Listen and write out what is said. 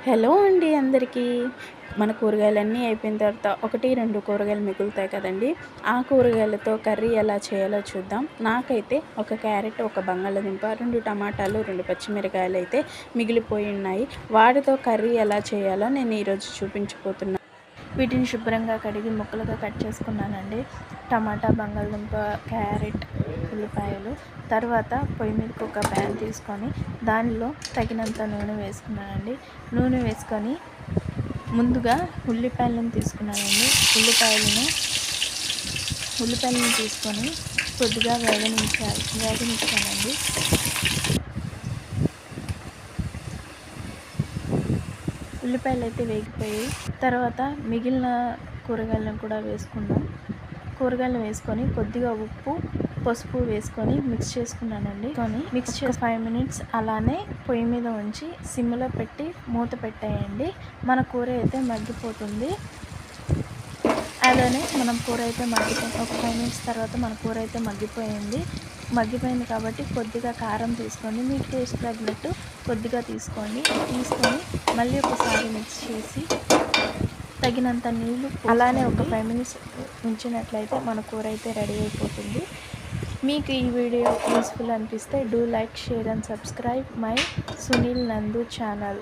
Hello అండి అందరికీ. మన కూరగాయలన్నీ అయిపోయిన తర్వాత 1, 2 కూరగాయలు మిగులుతాయి కదండీ! ఆ కూరగాయలతో కర్రీ ఎలా చేయాలో చూద్దాం. నాకైతే ఒక క్యారెట్, ఒక బంగాళాదుంప, 2 టమాటాలు, 2 పచ్చిమిరకాయలైతే మిగిలిపోయి ఉన్నాయి. వాటితో కర్రీ ఎలా చేయాలో నేను ఈరోజు చూపించబోతున్నా. వీటిని శుభ్రంగా కడిగి ముక్కలుగా కట్ చేసుకున్నానండి. టమాటా, బంగాళదుంప, క్యారెట్, ఉల్లిపాయలు. తర్వాత పొయ్యి మీదకి ఒక ప్యాన్ తీసుకొని దానిలో తగినంత నూనె వేసుకున్నానండి. నూనె వేసుకొని ముందుగా ఉల్లిపాయలను తీసుకున్నానండి. ఉల్లిపాయలను తీసుకొని కొద్దిగా వేగనిచ్చానండి. ఉల్లిపాయలు అయితే వేగిపోయి తర్వాత మిగిలిన కూరగాయలను కూడా వేసుకున్నాం. కూరగాయలు వేసుకొని కొద్దిగా ఉప్పు, పసుపు వేసుకొని మిక్స్ చేసుకున్నానండి. మిక్స్ చేసి 5 మినిట్స్ అలానే పొయ్యి మీద ఉంచి సిమ్లో పెట్టి మూత పెట్టేయండి. మన కూర అయితే మగ్గిపోతుంది. అలానే మనం కూర అయితే ఒక 5 మినిట్స్ తర్వాత మన కూర అయితే మగ్గిపోయింది కాబట్టి కొద్దిగా కారం తీసుకోండి. మీకు టేస్ట్ తగినట్టు కొద్దిగా తీసుకొని మళ్ళీ ఒకసారి మిక్స్ చేసి తగినంత నీళ్ళు అలానే ఒక 5 మినిట్స్ ఉంచినట్లయితే మన కూర అయితే రెడీ అయిపోతుంది. మీకు ఈ వీడియో యూస్ఫుల్ అనిపిస్తే do like, share and subscribe my Sunil నందు ఛానల్.